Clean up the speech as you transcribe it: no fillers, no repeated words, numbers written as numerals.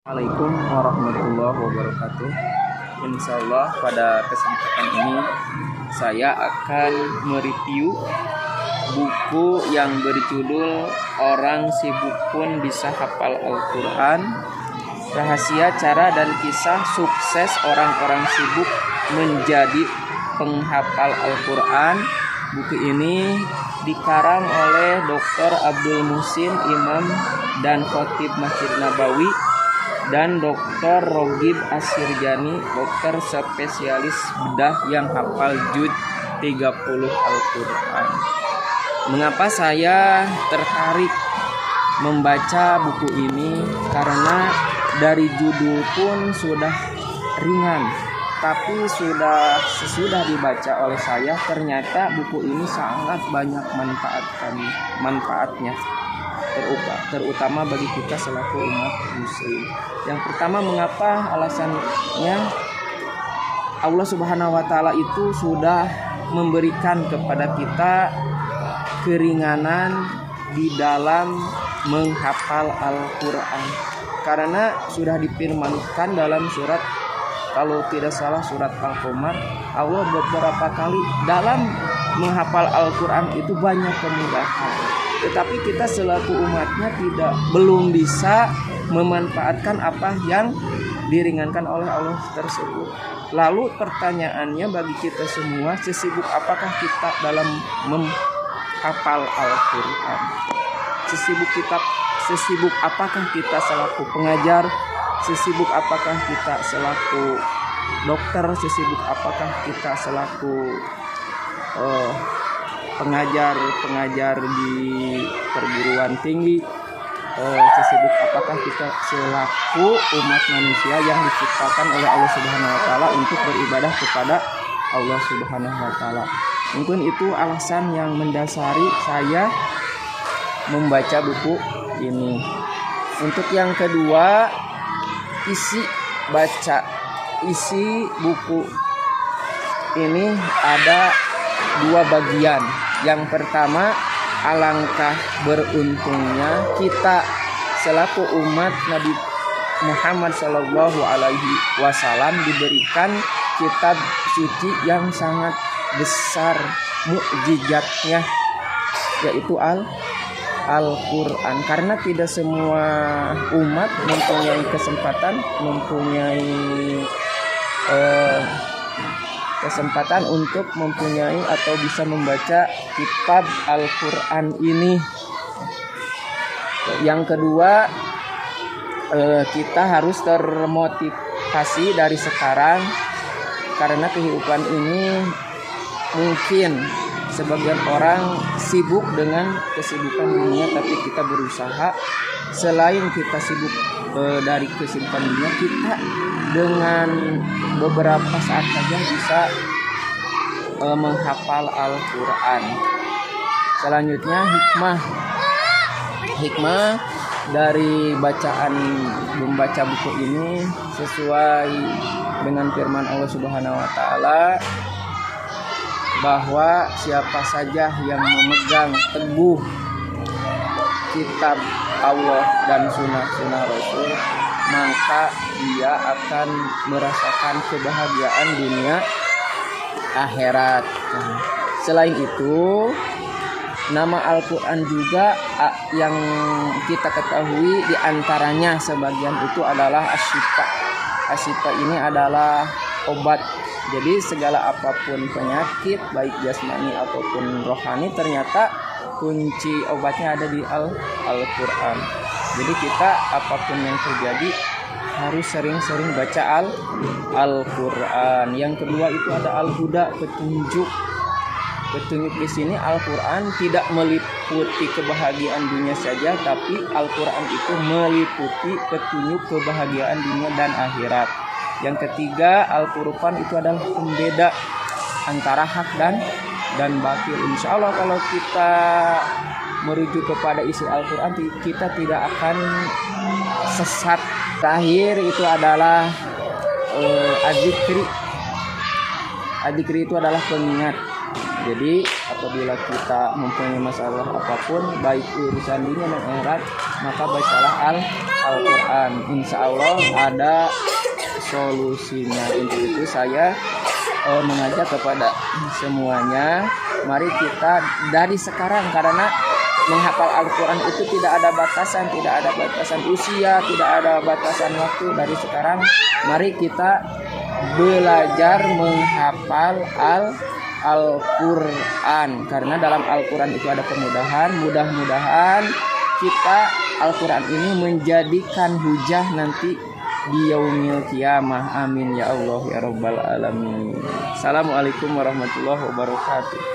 Assalamualaikum warahmatullahi wabarakatuh. Insya Allah pada kesempatan ini saya akan mereview buku yang berjudul Orang Sibuk Pun Bisa Hafal Al-Quran, Rahasia Cara dan Kisah Sukses Orang-orang Sibuk Menjadi Penghafal Al-Quran. Buku ini dikarang oleh Dr. Abdul Muhsin, Imam dan Khotib Masjid Nabawi, dan Dr. Rogib Asirjani, dokter spesialis bedah yang hafal juz 30 Al-Quran. Mengapa saya tertarik membaca buku ini? Karena dari judul pun sudah ringan, tapi sesudah dibaca oleh saya ternyata buku ini sangat banyak manfaatnya, terutama bagi kita selaku umat muslim. Yang pertama, mengapa? Alasannya Allah Subhanahu wa taala itu sudah memberikan kepada kita keringanan di dalam menghafal Al-Qur'an. Karena sudah difirmankan dalam surat, kalau tidak salah surat Al-Qamar, Allah beberapa kali dalam menghafal Al-Qur'an itu banyak kemudahan. Tetapi kita selaku umatnya belum bisa memanfaatkan apa yang diringankan oleh Allah tersebut. Lalu pertanyaannya bagi kita semua, sesibuk apakah kita dalam menghafal Al-Quran? Sesibuk apakah kita selaku pengajar? Sesibuk apakah kita selaku dokter? Sesibuk apakah kita selaku pengajar di perguruan tinggi? Sesibuk apakah kita selaku umat manusia yang diciptakan oleh Allah Subhanahu wa taala untuk beribadah kepada Allah Subhanahu wa taala? Mungkin itu alasan yang mendasari saya membaca buku ini. Untuk yang kedua, isi buku ini ada dua bagian. Yang pertama, alangkah beruntungnya kita selaku umat Nabi Muhammad Shallallahu Alaihi Wasallam diberikan kitab suci yang sangat besar mukjizatnya, yaitu Al-Quran. Karena tidak semua umat mempunyai kesempatan untuk mempunyai atau bisa membaca kitab Al-Quran ini. Yang kedua, kita harus termotivasi dari sekarang, karena kehidupan ini mungkin sebagian orang sibuk dengan kesibukan dunia, tapi kita berusaha selain kita sibuk dari kesibukan dunia, kita dengan beberapa saat saja bisa menghafal Al-Quran. Selanjutnya, hikmah dari membaca buku ini sesuai dengan firman Allah Subhanahu wa taala, bahwa siapa saja yang memegang teguh kitab Allah dan sunnah Rasul, maka dia akan merasakan kebahagiaan dunia akhirat. Selain itu, nama Al-Quran juga yang kita ketahui diantaranya sebagian itu adalah asyifa. Asyifa ini adalah obat. Jadi segala apapun penyakit, baik jasmani ataupun rohani, ternyata kunci obatnya ada di Al-Quran. Jadi kita apapun yang terjadi harus sering-sering baca Al-Quran. Yang kedua itu ada Al-Huda, petunjuk. Petunjuk di sini Al-Quran tidak meliputi kebahagiaan dunia saja, tapi Al-Quran itu meliputi petunjuk kebahagiaan dunia dan akhirat. Yang ketiga, Al-Quran itu adalah pembeda antara hak dan batil. Insya Allah kalau kita merujuk kepada isi Al-Quran, kita tidak akan sesat. Terakhir itu adalah Adzikri. Adzikri itu adalah pengingat. Jadi apabila kita mempunyai masalah apapun, baik urusan dunia dan akhirat, maka bacalah Al-Quran. Insya Allah ada solusinya. Untuk itu saya mengajak kepada semuanya, mari kita dari sekarang, karena menghafal Al-Quran itu tidak ada batasan usia, tidak ada batasan waktu. Dari sekarang mari kita belajar menghafal Al-Quran, karena dalam Al-Quran itu ada kemudahan. Mudah-mudahan kita Al-Quran ini menjadikan hujah nanti di yaumil qiyamah. Amin ya Allah ya rabbal alamin. Assalamualaikum warahmatullahi wabarakatuh.